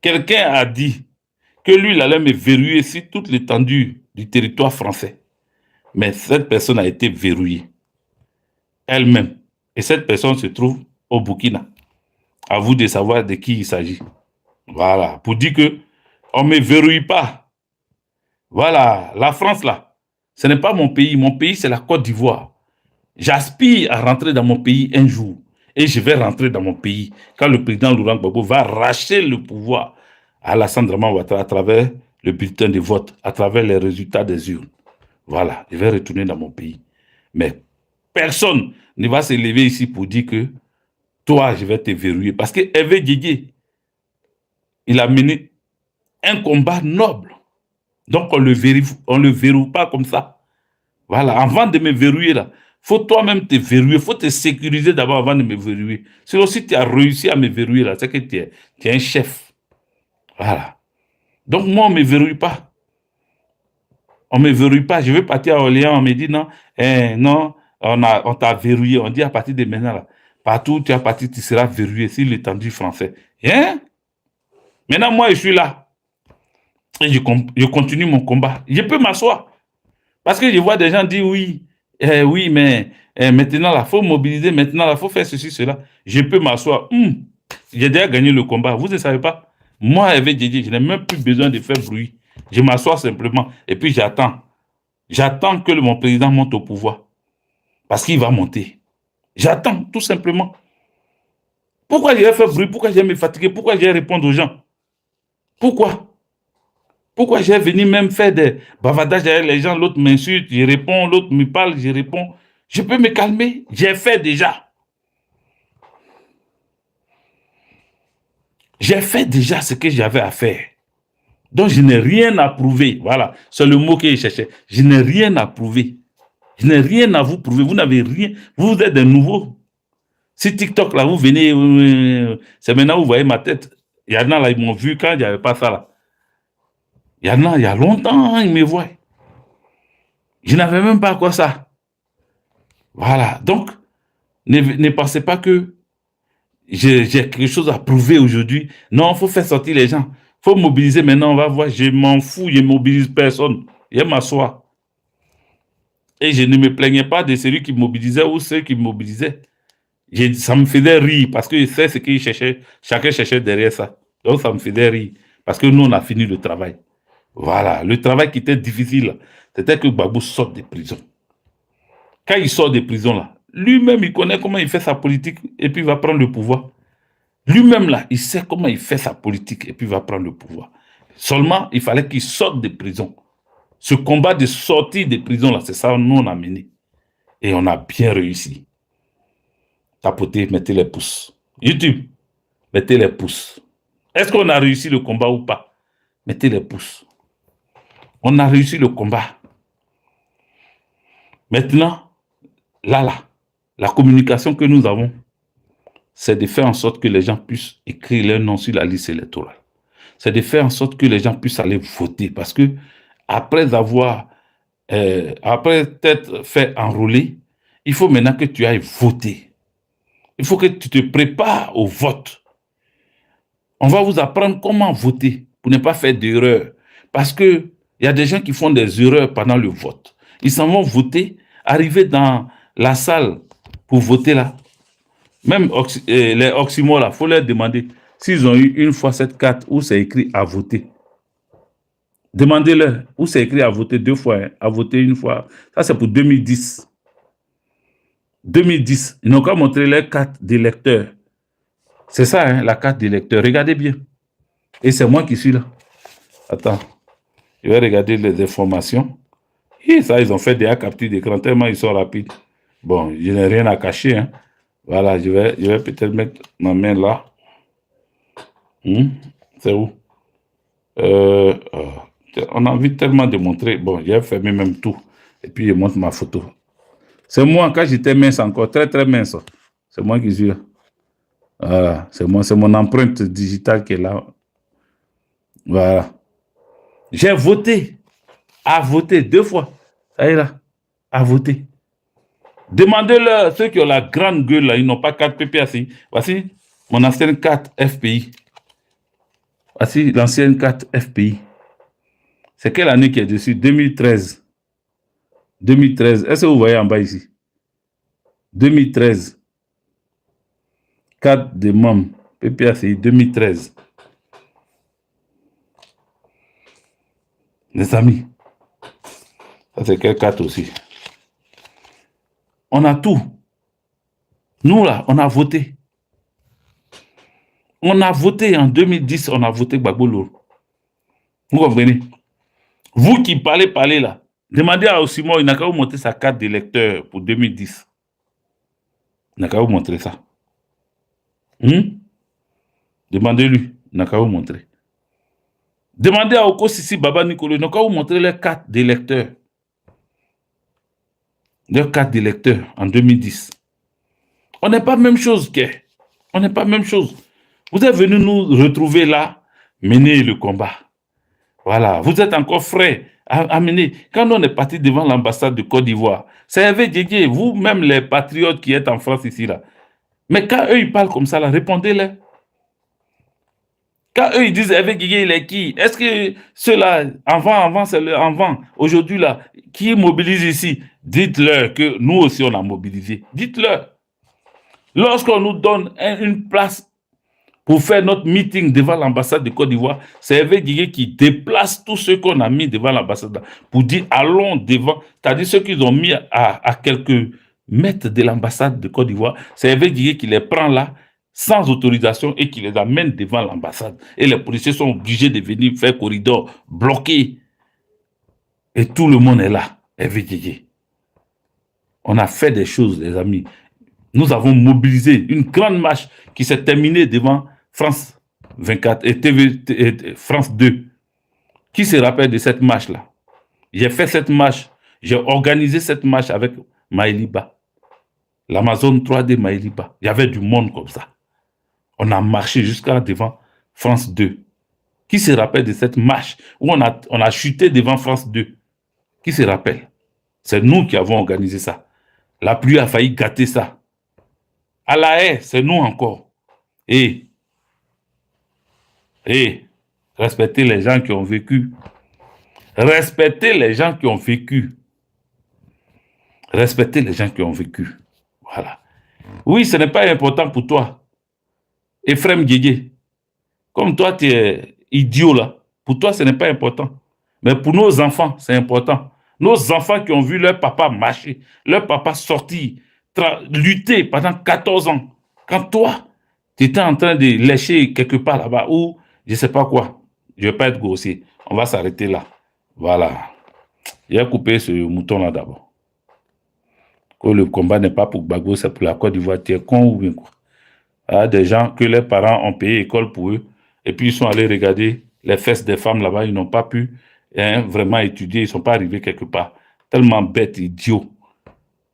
Speaker 2: quelqu'un a dit que lui, il allait me verrouiller sur toute l'étendue du territoire français. Mais cette personne a été verrouillée elle-même. Et cette personne se trouve au Burkina. À vous de savoir de qui il s'agit. Voilà. Pour dire que on ne me verrouille pas. Voilà. La France, là, ce n'est pas mon pays. Mon pays, c'est la Côte d'Ivoire. J'aspire à rentrer dans mon pays un jour. Et je vais rentrer dans mon pays quand le président Laurent Gbagbo va arracher le pouvoir à Alassane Dramane Ouattara à travers le bulletin de vote, à travers les résultats des urnes. Voilà, je vais retourner dans mon pays. Mais personne ne va se lever ici pour dire que toi, je vais te verrouiller. Parce que Hervé Guégué, il a mené un combat noble. Donc, on ne le verrouille pas comme ça. Voilà, avant de me verrouiller là, faut toi-même te verrouiller, faut te sécuriser d'abord avant de me verrouiller. Sinon, si tu as réussi à me verrouiller là, c'est que tu es un chef. Voilà. Donc, moi, on ne me verrouille pas. On ne me verrouille pas. Je vais partir à Orléans, on me dit non, non, on t'a verrouillé. On dit à partir de maintenant, là, partout où tu as parti, tu seras verrouillé sur l'étendue français. Hein? Maintenant, moi, je suis là. Et je continue mon combat. Je peux m'asseoir. Parce que je vois des gens dire oui, oui, mais maintenant, il faut mobiliser, maintenant, il faut faire ceci, cela. Je peux m'asseoir. J'ai déjà gagné le combat. Vous ne savez pas? Moi, avec Didier, je n'ai même plus besoin de faire bruit. Je m'assois simplement et puis j'attends. J'attends que mon président monte au pouvoir. Parce qu'il va monter. J'attends, tout simplement. Pourquoi je vais faire bruit? Pourquoi je vais me fatiguer? Pourquoi je vais répondre aux gens? Pourquoi? Pourquoi j'ai venu même faire des bavardages derrière les gens, l'autre m'insulte, je réponds, l'autre me parle, je réponds. Je peux me calmer, j'ai fait déjà. J'ai fait déjà ce que j'avais à faire. Donc je n'ai rien à prouver. Voilà, c'est le mot que je cherchais. Je n'ai rien à prouver. Je n'ai rien à vous prouver. Vous n'avez rien. Vous êtes des nouveaux. Si TikTok, là, vous venez, c'est maintenant vous voyez ma tête. Il y en a là, ils m'ont vu quand il n'y avait pas ça là. Il y en a, il y a longtemps, ils me voient. Je n'avais même pas quoi ça. Voilà. Donc, ne pensez pas que j'ai quelque chose à prouver aujourd'hui. Non, il faut faire sortir les gens. Il faut mobiliser maintenant. On va voir. Je m'en fous. Je ne mobilise personne. Je m'assois. Et je ne me plaignais pas de celui qui mobilisait ou ceux qui mobilisaient. Ça me faisait rire parce que je sais ce qu'ils cherchaient. Chacun cherchait derrière ça. Donc, ça me faisait rire. Parce que nous, on a fini le travail. Voilà, le travail qui était difficile, c'était que Gbagbo sorte des prisons. Quand il sort des prisons, là, lui-même, il connaît comment il fait sa politique et puis il va prendre le pouvoir. Lui-même, là, il sait comment il fait sa politique et puis il va prendre le pouvoir. Seulement, il fallait qu'ils sortent de prison. Ce combat de sortie de prison, là, c'est ça nous on a mené. Et on a bien réussi. Tapotez, mettez les pouces. YouTube, mettez les pouces. Est-ce qu'on a réussi le combat ou pas? Mettez les pouces. On a réussi le combat. Maintenant, la communication que nous avons, c'est de faire en sorte que les gens puissent écrire leur nom sur la liste électorale. C'est de faire en sorte que les gens puissent aller voter. Parce que après t'être fait enrôler, il faut maintenant que tu ailles voter. Il faut que tu te prépares au vote. On va vous apprendre comment voter pour ne pas faire d'erreur. Parce qu'il y a des gens qui font des erreurs pendant le vote. Ils s'en vont voter, arriver dans la salle pour voter là. Même les oxymores, il faut leur demander s'ils ont eu une fois cette carte où c'est écrit à voter. Demandez-leur où c'est écrit à voter 2 fois, à voter 1 fois. Ça, c'est pour 2010. 2010, ils n'ont qu'à montrer leur carte d'électeur. C'est ça, la carte d'électeur. Regardez bien. Et c'est moi qui suis là. Attends. Je vais regarder les informations. Et ça, ils ont fait des captures d'écran tellement ils sont rapides. Bon, je n'ai rien à cacher. Voilà, je vais peut-être mettre ma main là. C'est où? On a envie tellement de montrer. Bon, j'ai fermé même tout. Et puis, je montre ma photo. C'est moi, quand j'étais mince encore, très très mince. C'est moi qui suis là. Voilà, c'est moi, c'est mon empreinte digitale qui est là. Voilà. J'ai voté. À voter 2 fois. Ça y est là. À voter. Demandez-leur, ceux qui ont la grande gueule là, ils n'ont pas carte PPACI. Voici mon ancienne carte FPI. Voici l'ancienne carte FPI. C'est quelle année qui est dessus? 2013. 2013. Est-ce que vous voyez en bas ici? 2013. Carte de membres. PPACI 2013. Les amis. Ça c'est quelle carte aussi? On a tout. Nous là, on a voté. On a voté en 2010, on a voté Gbagbo Loro. Vous comprenez? Vous qui parlez là, demandez à Osimhen, il n'a qu'à vous montrer sa carte d'électeur pour 2010. Il n'a qu'à vous montrer ça. Demandez-lui, il n'a qu'à vous montrer. Demandez à Oko Sisi Baba Nicolo, il n'a qu'à vous montrer leur carte d'électeur. Leur carte d'électeur en 2010. On n'est pas même chose que. On n'est pas même chose. Vous êtes venus nous retrouver là, mener le combat. Voilà, vous êtes encore frais à mener. Quand on est parti devant l'ambassade de Côte d'Ivoire, c'est Hervé Djedje, vous-même les patriotes qui êtes en France ici là. Mais quand eux ils parlent comme ça là, répondez-les. Quand eux ils disent Hervé Djedje il est qui? Est-ce que ceux-là, avant c'est le avant, aujourd'hui là, qui mobilise ici? Dites-leur que nous aussi on a mobilisé. Dites-leur. Lorsqu'on nous donne une place pour faire notre meeting devant l'ambassade de Côte d'Ivoire, c'est Hervé Djedje qui déplace tous ceux qu'on a mis devant l'ambassade pour dire allons devant, c'est-à-dire ceux qu'ils ont mis à quelques mètres de l'ambassade de Côte d'Ivoire, c'est Hervé Djedje qui les prend là sans autorisation et qui les amène devant l'ambassade. Et les policiers sont obligés de venir faire corridor, bloquer. Et tout le monde est là, Hervé Djedje. On a fait des choses, les amis. Nous avons mobilisé une grande marche qui s'est terminée devant France 24 et France 2. Qui se rappelle de cette marche-là? J'ai fait cette marche, j'ai organisé cette marche avec Maëliba, l'Amazon 3D Maëliba. Il y avait du monde comme ça. On a marché jusqu'à devant France 2. Qui se rappelle de cette marche où on a chuté devant France 2? Qui se rappelle? C'est nous qui avons organisé ça. La pluie a failli gâter ça. À la haie, c'est nous encore. Et respectez les gens qui ont vécu. Respectez les gens qui ont vécu. Respectez les gens qui ont vécu. Voilà. Oui, ce n'est pas important pour toi. Ephraim Djedje, comme toi, tu es idiot là. Pour toi, ce n'est pas important. Mais pour nos enfants, c'est important. Nos enfants qui ont vu leur papa marcher, leur papa sortir, lutter pendant 14 ans. Quand toi, tu étais en train de lécher quelque part là-bas, ou je ne sais pas quoi, Je ne vais pas être grossier. On va s'arrêter là. Voilà. J'ai coupé ce mouton-là d'abord. Que le combat n'est pas pour Gbagbo, c'est pour la Côte d'Ivoire. Tu es con ou bien quoi? Il y a des gens que les parents ont payé école pour eux. Et puis ils sont allés regarder les fesses des femmes là-bas. Ils n'ont pas pu vraiment étudier. Ils ne sont pas arrivés quelque part. Tellement bêtes, idiots.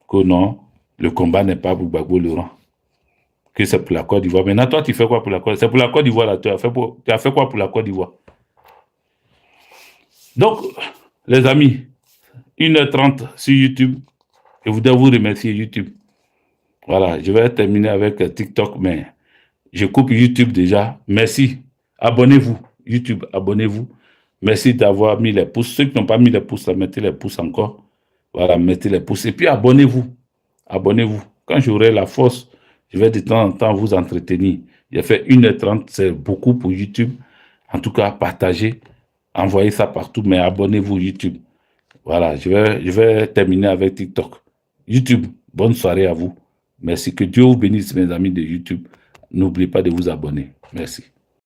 Speaker 2: Que non, le combat n'est pas pour Gbagbo Laurent. Que c'est pour la Côte d'Ivoire. Maintenant, toi, tu fais quoi pour la Côte d'Ivoire? C'est pour la Côte d'Ivoire, là. Tu as fait quoi pour la Côte d'Ivoire? Donc, les amis, 1h30 sur YouTube. Je voudrais vous remercier, YouTube. Voilà, je vais terminer avec TikTok, mais je coupe YouTube déjà. Merci. Abonnez-vous. YouTube, abonnez-vous. Merci d'avoir mis les pouces. Ceux qui n'ont pas mis les pouces, là, mettez les pouces encore. Voilà, mettez les pouces. Et puis, abonnez-vous. Abonnez-vous. Quand j'aurai la force, je vais de temps en temps vous entretenir. J'ai fait 1h30, c'est beaucoup pour YouTube. En tout cas, partagez. Envoyez ça partout, mais abonnez-vous YouTube. Voilà, je vais terminer avec TikTok. YouTube, bonne soirée à vous. Merci. Que Dieu vous bénisse, mes amis de YouTube. N'oubliez pas de vous abonner. Merci.